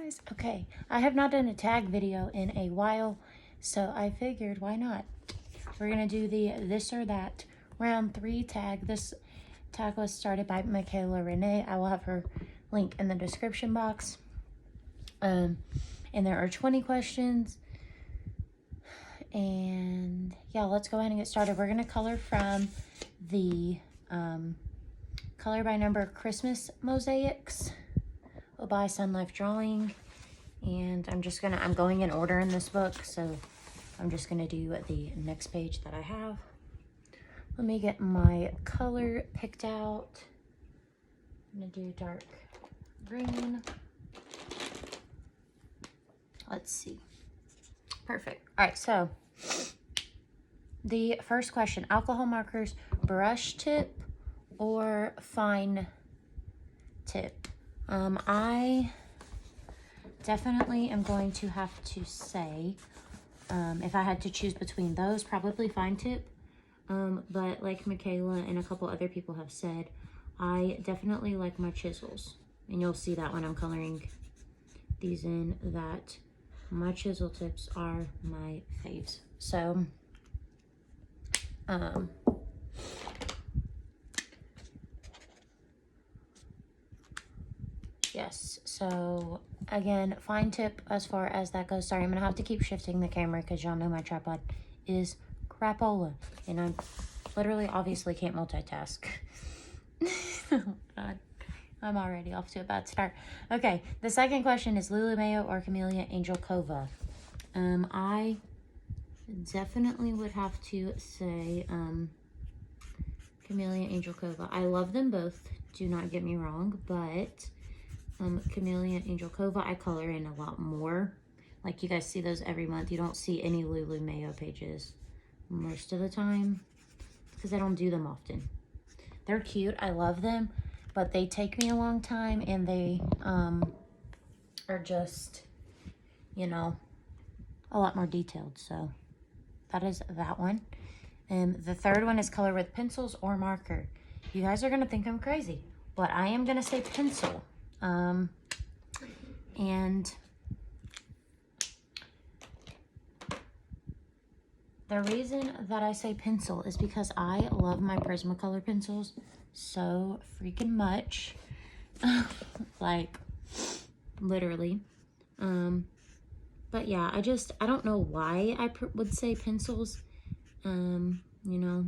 guys. Okay, I have not done a tag video in a while, so I figured why not. We're gonna do the this or that round 3 tag. This tag was started by Michaela Renee. I will have her link in the description box. And there are 20 questions. And yeah, let's go ahead and get started. We're gonna color from the Color by Number Christmas Mosaics by Sun Life Drawing. And I'm going in order in this book, so I'm just gonna do the next page that I have. Let me get my color picked out. I'm gonna do dark green. Let's see. Perfect. All right, so the first question, alcohol markers, brush tip or fine tip? I definitely am going to have to say, if I had to choose between those, probably fine tip. But like Michaela and a couple other people have said, I definitely like my chisels. And you'll see that when I'm coloring these in, that my chisel tips are my faves. So, yes, so again, fine tip as far as that goes. Sorry, I'm gonna have to keep shifting the camera because y'all know my tripod is crapola, and I literally obviously can't multitask. Oh God, I'm already off to a bad start. Okay, the second question is Lulu Mayo or Camellia Angel Cova. I definitely would have to say Camellia Angel Cova. I love them both, do not get me wrong, but Camellia Angel Cova I color in a lot more. Like, you guys see those every month. You don't see any Lulu Mayo pages most of the time because I don't do them often. They're cute, I love them, but they take me a long time, and they are just, you know, a lot more detailed. So that is that one. And the third one is color with pencils or marker. You guys are gonna think I'm crazy, but I am gonna say pencil. And the reason that I say pencil is because I love my Prismacolor pencils so freaking much. Like, literally. But yeah, I don't know why I would say pencils. You know,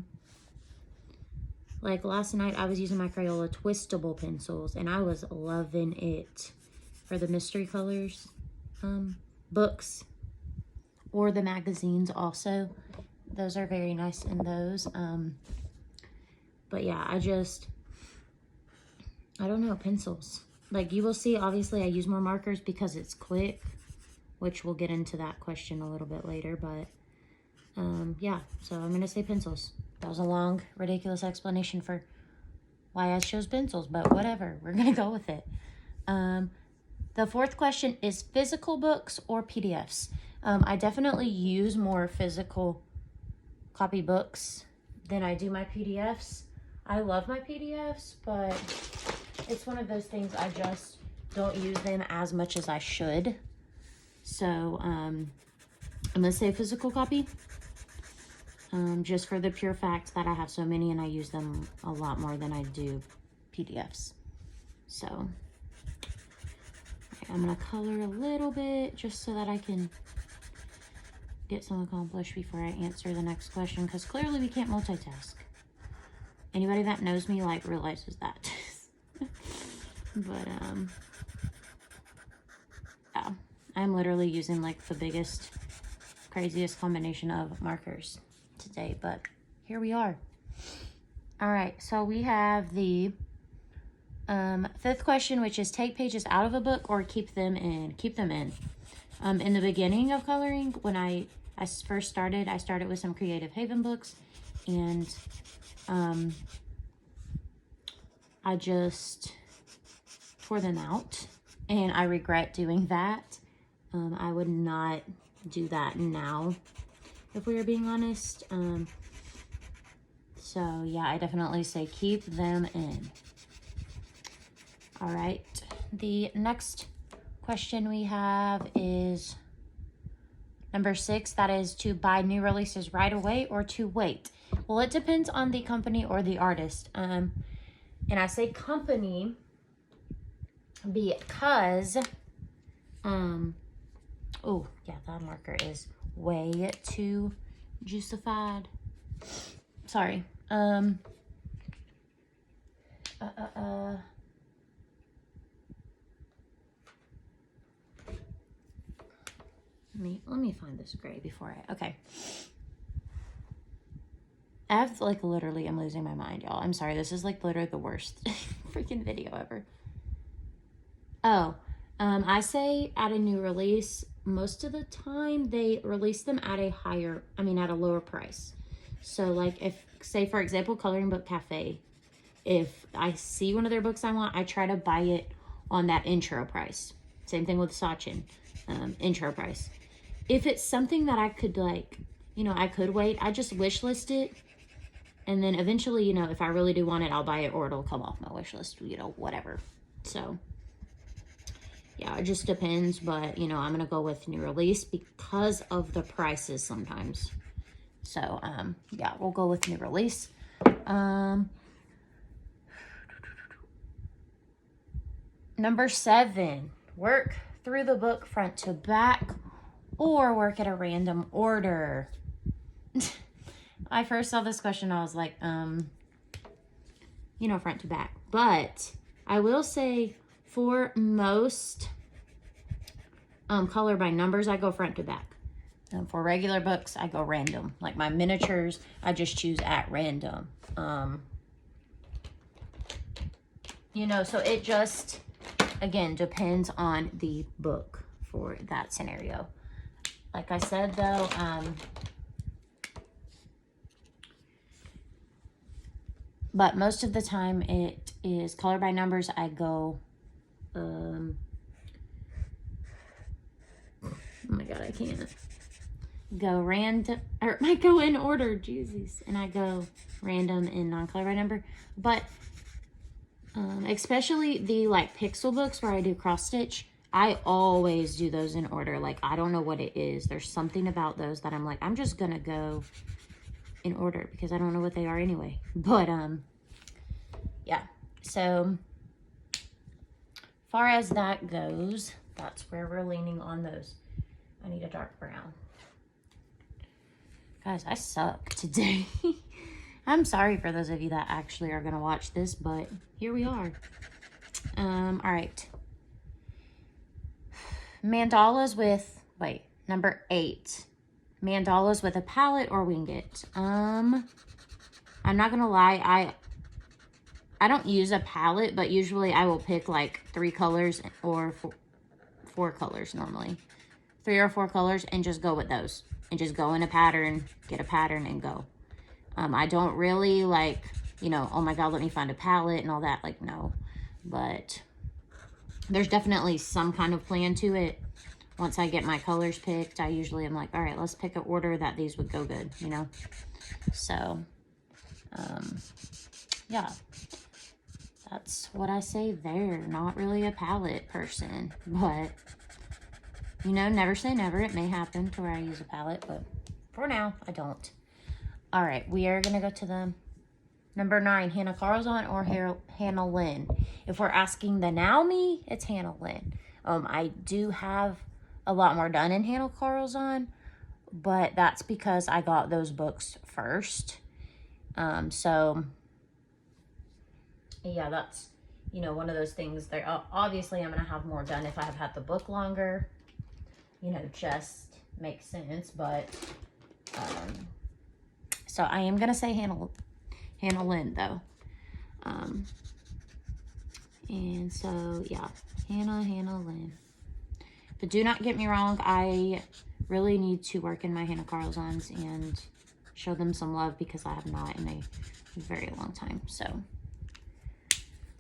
like last night I was using my Crayola twistable pencils, and I was loving it for the mystery colors books, or the magazines also. Those are very nice in those. But yeah, I don't know, pencils. Like, you will see, obviously I use more markers because it's quick, which we'll get into that question a little bit later. But yeah, so I'm gonna say pencils. That was a long, ridiculous explanation for why I chose pencils, but whatever, we're gonna go with it. The fourth question is physical books or PDFs. I definitely use more physical copy books than I do my PDFs. I love my PDFs, but it's one of those things, I just don't use them as much as I should. So I'm gonna say physical copy, just for the pure fact that I have so many and I use them a lot more than I do PDFs. So I'm gonna color a little bit just so that I can get some accomplished before I answer the next question, because clearly we can't multitask. Anybody that knows me, like, realizes that. But yeah, I'm literally using like the biggest, craziest combination of markers today, but here we are. All right, so we have the fifth question, which is take pages out of a book or keep them in. Keep them in. In the beginning of coloring, when I first started, I started with some Creative Haven books, and I just tore them out, and I regret doing that. I would not do that now, if we are being honest. So yeah, I definitely say keep them in. All right, the next question we have is number 6. That is to buy new releases right away or to wait. Well, it depends on the company or the artist. And I say company because, oh yeah, that marker is way too juicified. Sorry. Let me find this gray before okay. I have like literally, I'm losing my mind, y'all. I'm sorry. This is like literally the worst freaking video ever. Oh, I say at a new release, most of the time they release them at a at a lower price. So like if, say for example, Coloring Book Cafe, if I see one of their books I want, I try to buy it on that intro price. Same thing with Sachin, intro price. If it's something that I could like, I could wait, I just wish list it. And then eventually, if I really do want it, I'll buy it or it'll come off my wish list, whatever. So yeah, it just depends. But, I'm going to go with new release because of the prices sometimes. So, yeah, we'll go with new release. Number 7, work through the book front to back or work at a random order. I first saw this question, I was like, front to back. But I will say for most color by numbers, I go front to back. For regular books, I go random. Like my miniatures, I just choose at random. So it just, again, depends on the book for that scenario. Like I said, though, but most of the time it is color by numbers. I go, oh my God, I can't go random, or I go in order, Jesus, and I go random in non-color by number. But especially the like pixel books where I do cross stitch, I always do those in order. Like, I don't know what it is. There's something about those that I'm like, I'm just gonna go in order because I don't know what they are anyway. But yeah, so far as that goes, that's where we're leaning on those. I need a dark brown. Guys, I suck today. I'm sorry for those of you that actually are gonna watch this, but here we are. All right. Mandalas with, number 8. Mandalas with a palette or wing it. I'm not gonna lie, I don't use a palette, but usually I will pick like 3 colors or 4 colors normally. 3 or 4 colors and just go with those. And just go in a pattern, get a pattern and go. I don't really like, oh my God, let me find a palette and all that. Like, no. But there's definitely some kind of plan to it. Once I get my colors picked, I usually am like, all right, let's pick an order that these would go good, So, yeah. That's what I say there. Not really a palette person, but, never say never. It may happen to where I use a palette, but for now, I don't. All right, we are going to go to the number 9, Hannah Carlson or Hannah Lynn. If we're asking the now me, it's Hannah Lynn. I do have a lot more done in Hannah Carlson, but that's because I got those books first. So, yeah, that's, one of those things there. Obviously, I'm going to have more done if I have had the book longer. Just makes sense, but, so I am going to say Hannah Lynn, though. And so, yeah, Hannah Lynn. But do not get me wrong, I really need to work in my Hannah Carlsons and show them some love because I have not in a very long time. So,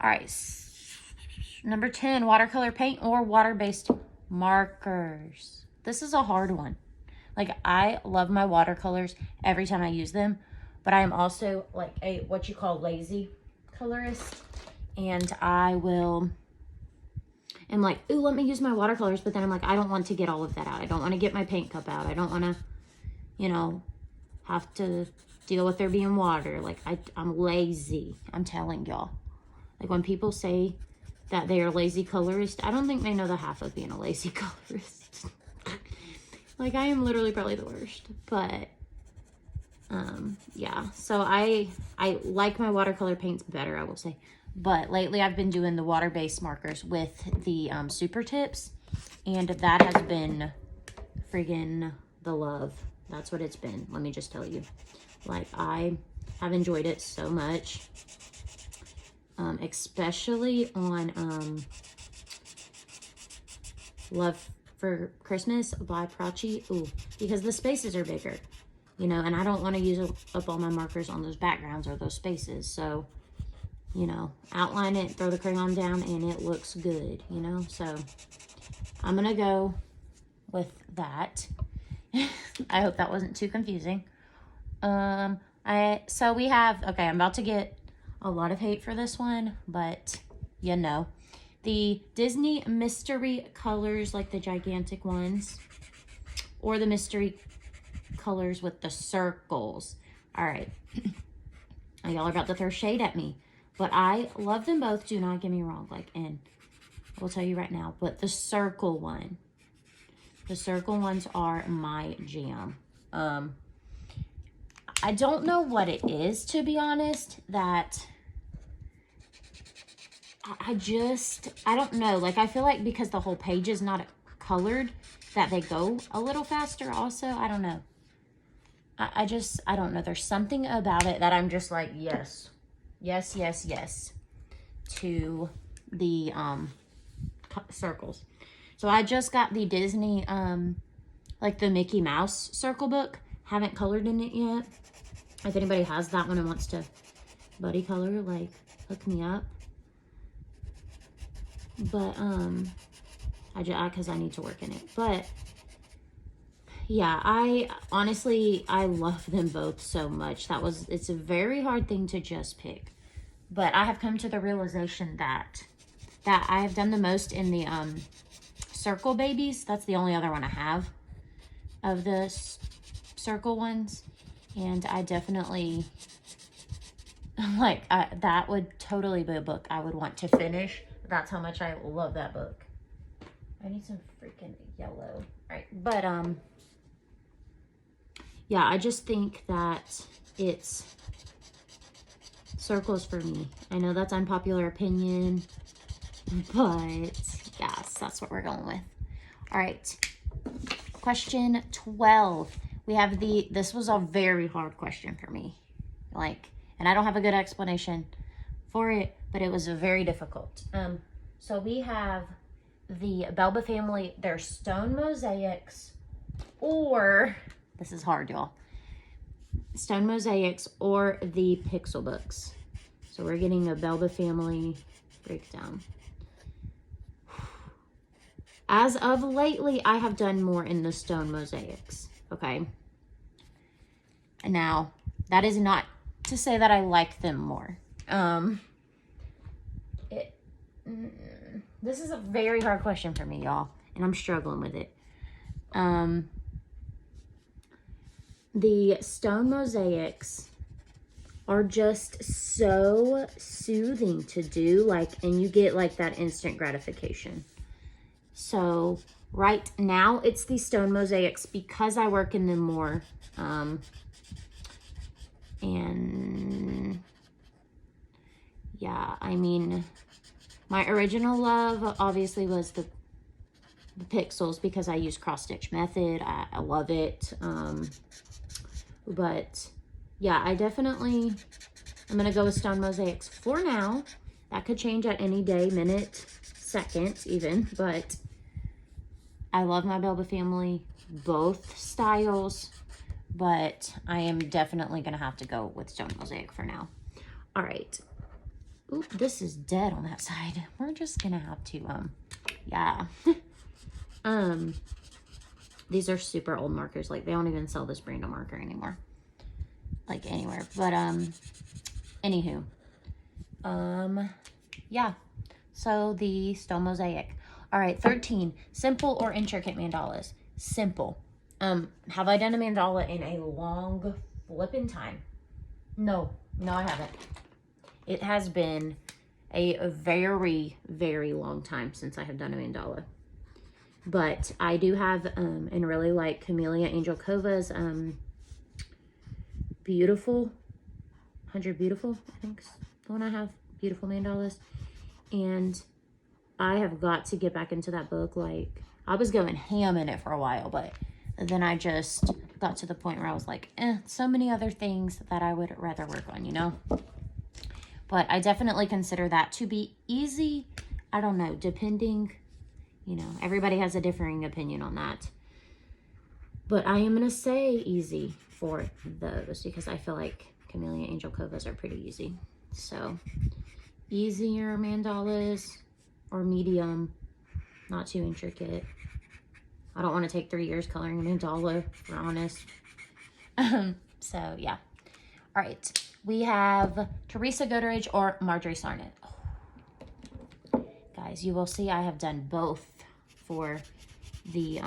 all right. Number 10, watercolor paint or water-based markers. This is a hard one. Like, I love my watercolors every time I use them, but I am also like a what you call lazy colorist, and I will, am like, ooh, let me use my watercolors. But then I'm like, I don't want to get all of that out. I don't want to get my paint cup out. I don't want to, you know, have to deal with there being water. Like, I'm lazy. I'm telling y'all. Like, when people say that they are lazy colorist, I don't think they know the half of being a lazy colorist. Like, I am literally probably the worst. But, yeah. So, I like my watercolor paints better, I will say. But lately, I've been doing the water-based markers with the super tips. And that has been friggin' the love. That's what it's been. Let me just tell you. Like, I have enjoyed it so much. Especially on Love for Christmas by Prachi. Ooh, because the spaces are bigger, you know, and I don't want to use up all my markers on those backgrounds or those spaces. So, you know, outline it, throw the crayon down, and it looks good, you know. So, I'm going to go with that. I hope that wasn't too confusing. So we have, okay, I'm about to get a lot of hate for this one, but you know, the Disney mystery colors, like the gigantic ones, or the mystery colors with the circles. All right. Y'all are about to throw shade at me, but I love them both. Do not get me wrong. Like, and I will tell you right now, but the circle ones are my jam. I don't know what it is, to be honest, that I don't know. Like, I feel like because the whole page is not colored, that they go a little faster also. I don't know. I don't know. There's something about it that I'm just like, yes, yes, yes, yes, to the circles. So I just got the Disney, like the Mickey Mouse circle book. Haven't colored in it yet. If anybody has that one and wants to buddy color, like, hook me up. But, because I need to work in it. But, yeah, I love them both so much. It's a very hard thing to just pick. But I have come to the realization that I have done the most in the, circle babies. That's the only other one I have of the circle ones. And I definitely, like, that would totally be a book I would want to finish. That's how much I love that book. I need some freaking yellow. All right, but, yeah, I just think that it's circles for me. I know that's unpopular opinion, but, yes, that's what we're going with. All right, question 12. We have this was a very hard question for me. Like, and I don't have a good explanation for it, but it was very difficult. So we have the Belba family, their stone mosaics, or, this is hard, y'all, stone mosaics or the pixel books. So we're getting a Belba family breakdown. As of lately, I have done more in the stone mosaics. Okay. Now, that is not to say that I like them more. This is a very hard question for me, y'all, and I'm struggling with it. The stone mosaics are just so soothing to do, like, and you get like that instant gratification. So right now it's the stone mosaics because I work in them more. And yeah, I mean, my original love obviously was the pixels because I use cross stitch method. I love it. But yeah, I'm gonna go with stone mosaics for now. That could change at any day, minute, second even, but I love my Belba family, both styles, but I am definitely gonna have to go with stone mosaic for now. All right. Ooh, this is dead on that side. We're just gonna have to, yeah. These are super old markers. Like, they don't even sell this brand of marker anymore. Like, anywhere. But, anywho. Yeah. So, the stone mosaic. All right, 13. Simple or intricate mandalas? Simple. Have I done a mandala in a long flipping time? No, I haven't. It has been a very, very long time since I have done a mandala. But I do have, and really like Camellia Angel Cova's Beautiful, 100 Beautiful, I think is the one I have, Beautiful Mandalas. And I have got to get back into that book. Like, I was going ham in it for a while, but then I just got to the point where I was like, so many other things that I would rather work on, you know? But I definitely consider that to be easy. I don't know, depending, you know, everybody has a differing opinion on that. But I am going to say easy for those because I feel like Camellia Angel Covas are pretty easy. So, easier mandalas or medium, not too intricate. I don't want to take 3 years coloring a mandala, if we're honest. So, yeah. All right. We have Theresa Goodridge or Marjory Sarnath. Oh. Guys, you will see I have done both for the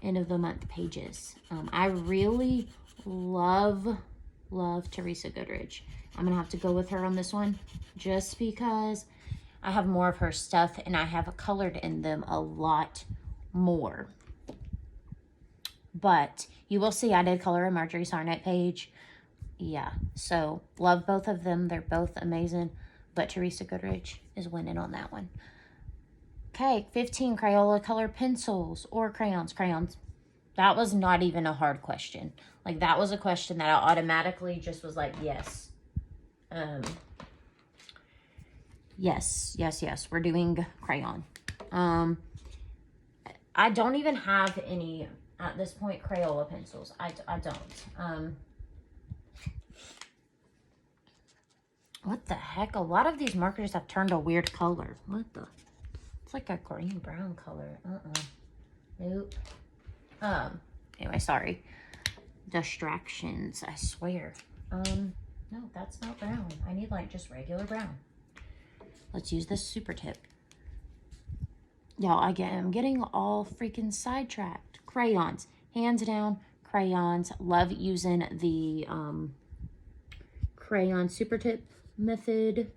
end of the month pages. I really love Theresa Goodridge. I'm going to have to go with her on this one just because I have more of her stuff and I have colored in them a lot more. But you will see I did color a Marjory Sarnath page. Yeah, so love both of them. They're both amazing. But Theresa Goodridge is winning on that one. Okay, 15 Crayola color pencils or crayons. Crayons. That was not even a hard question. Like, that was a question that I automatically just was like, yes. Yes. We're doing crayon. I don't even have any, at this point, Crayola pencils. I don't. What the heck? A lot of these markers have turned a weird color. What the? It's like a green-brown color. Nope. Anyway, sorry. Distractions, I swear. No, that's not brown. I need, like, just regular brown. Let's use this super tip. Y'all, I'm getting all freaking sidetracked. Crayons. Hands down, crayons. Love using the crayon super tip method.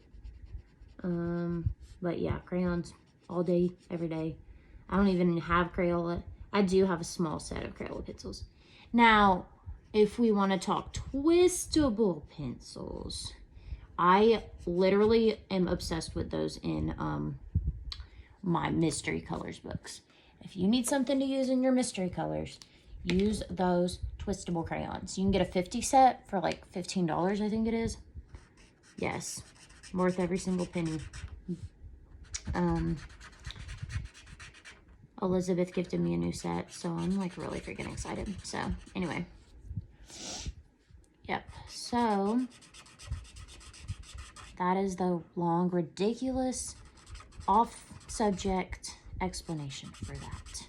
But yeah, crayons all day, every day. I don't even have Crayola. I do have a small set of Crayola pencils. Now, if we want to talk twistable pencils, I literally am obsessed with those in my mystery colors books. If you need something to use in your mystery colors, use those twistable crayons. You can get a 50 set for like $15, I think it is. Yes, worth every single penny. Elizabeth gifted me a new set, so I'm like really freaking excited. So anyway, yep. So that is the long, ridiculous, off-subject explanation for that.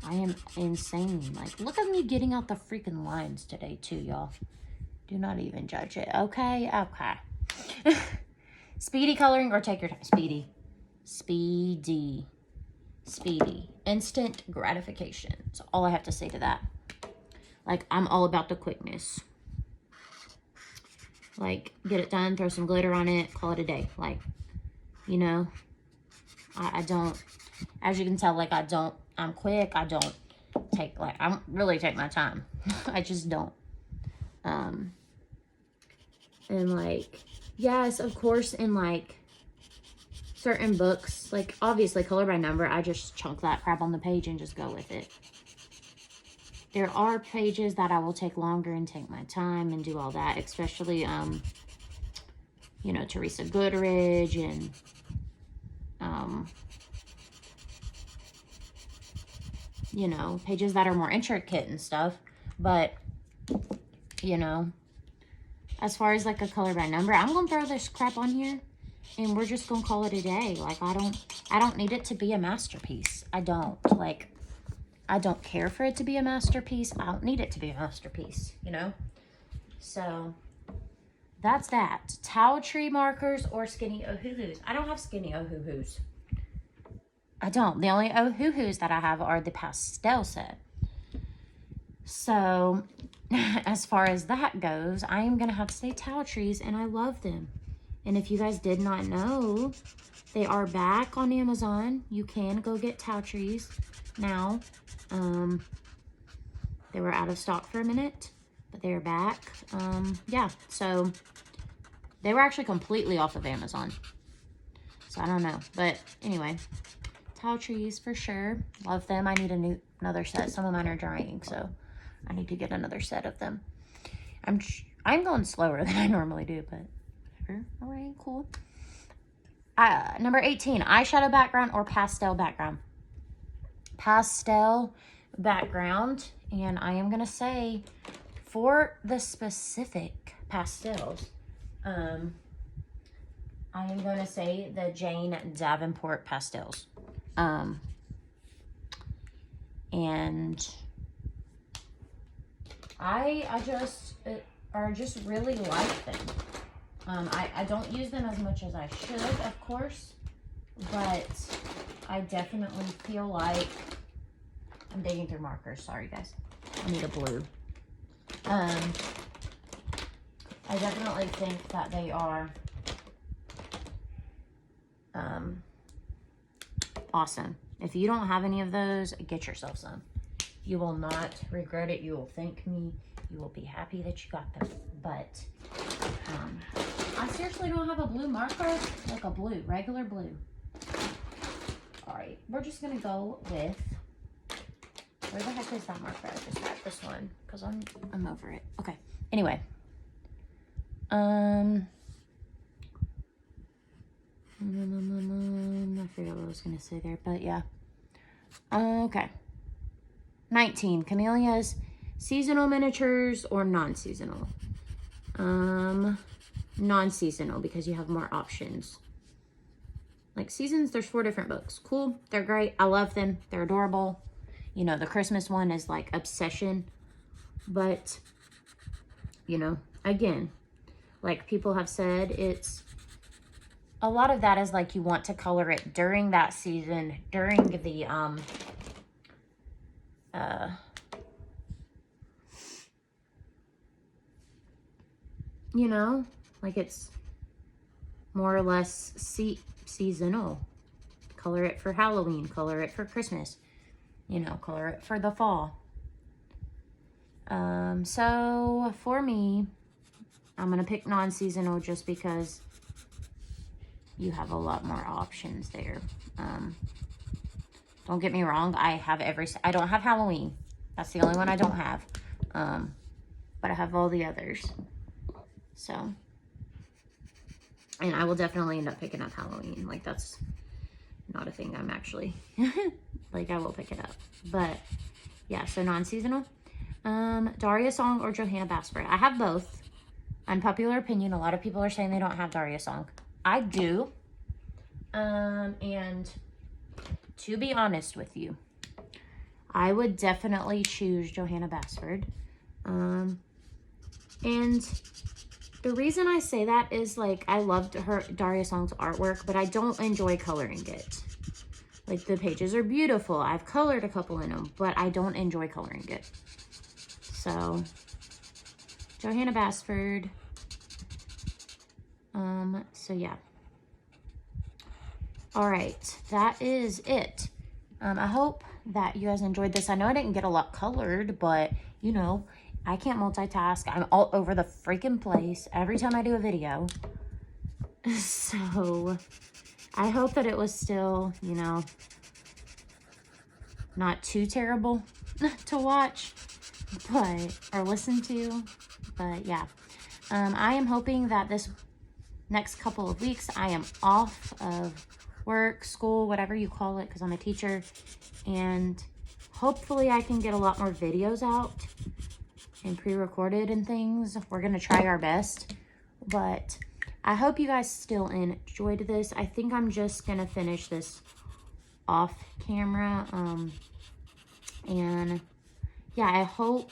I am insane. Like, look at me getting out the freaking lines today too, y'all. Do not even judge it. Okay. Speedy coloring or take your time. Speedy. Instant gratification. That's all I have to say to that. Like, I'm all about the quickness. Like, get it done, throw some glitter on it, call it a day. Like, you know, I don't, as you can tell, like, I'm quick. I don't really take my time. I just don't. And like, yes, of course, in like certain books, like obviously color by number, I just chunk that crap on the page and just go with it. There are pages that I will take longer and take my time and do all that, especially, you know, Theresa Goodridge and, you know, pages that are more intricate and stuff. But, you know, as far as like a color by number, I'm going to throw this crap on here and we're just going to call it a day. Like, I don't need it to be a masterpiece. I don't care for it to be a masterpiece. I don't need it to be a masterpiece, you know? So, that's that. Towel tree markers or skinny Ohuhus. I don't have skinny Ohuhus. I don't. The only Ohuhus that I have are the pastel set. So, as far as that goes, I am going to have to say towel trees, and I love them. And if you guys did not know, they are back on Amazon. You can go get towel trees now. They were out of stock for a minute, but they're back. Yeah, so they were actually completely off of Amazon. So I don't know. But anyway, towel trees for sure. Love them. I need another set. Some of mine are drying, so I need to get another set of them. I'm going slower than I normally do, but whatever. All right, cool. Number 18, eyeshadow background or pastel background. Pastel background, and I am going to say for the specific pastels, I am going to say the Jane Davenport pastels. And I just really like them. I don't use them as much as I should, of course, but I definitely feel like I'm digging through markers. Sorry, guys. I need a blue. I definitely think that they are awesome. If you don't have any of those, get yourself some. You will not regret it. You will thank me. You will be happy that you got them. But I seriously don't have a blue marker, like a blue, regular blue. All right, we're just gonna go with, where the heck is that marker? I just got this one because I'm over it. Okay. Anyway, I forgot what I was gonna say there, but yeah. Okay. 19, camellias, seasonal miniatures or non-seasonal? Non-seasonal, because you have more options. Like seasons, there's 4 different books. Cool, they're great. I love them. They're adorable. You know, the Christmas one is like obsession. But, you know, again, like people have said, it's a lot of that is like you want to color it during that season, during the you know, like it's more or less seasonal. Color it for Halloween, color it for Christmas, you know, color it for the fall. So for me, I'm gonna pick non-seasonal just because you have a lot more options there. Don't get me wrong, I don't have Halloween. That's the only one I don't have. But I have all the others. So, and I will definitely end up picking up Halloween. Like, that's not a thing I'm actually, like, I will pick it up. But, yeah, so non-seasonal. Daria Song or Johanna Basford. I have both. Unpopular opinion, a lot of people are saying they don't have Daria Song. I do. And to be honest with you, I would definitely choose Johanna Basford. And the reason I say that is, like, I loved Daria Song's artwork, but I don't enjoy coloring it. Like, the pages are beautiful. I've colored a couple in them, but I don't enjoy coloring it. So, Johanna Basford. So yeah. All right, that is it. I hope that you guys enjoyed this. I know I didn't get a lot colored, but, you know, I can't multitask. I'm all over the freaking place every time I do a video. So, I hope that it was still, you know, not too terrible to watch, or listen to. But, yeah. I am hoping that this next couple of weeks I am off of work, school, whatever you call it, because I'm a teacher. And hopefully I can get a lot more videos out and pre-recorded and things. We're going to try our best. But I hope you guys still enjoyed this. I think I'm just going to finish this off camera. And yeah, I hope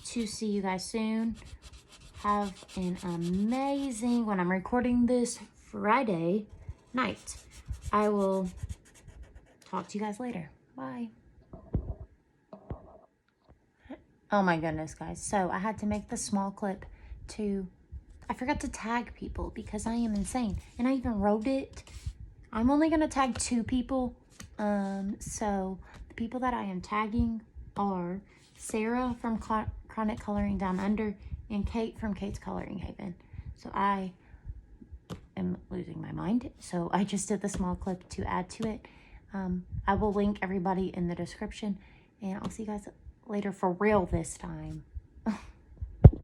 to see you guys soon. have an amazing, when I'm recording this Friday night. I will talk to you guys later. Bye. Oh my goodness, guys. So I had to make the small clip to, I forgot to tag people because I am insane. And I even wrote it. I'm only going to tag 2 people. So the people that I am tagging are Sarah from Chronic Coloring Down Under and Kate from Kate's Coloring Haven. So I am losing my mind. So I just did the small clip to add to it. I will link everybody in the description, and I'll see you guys later for real this time.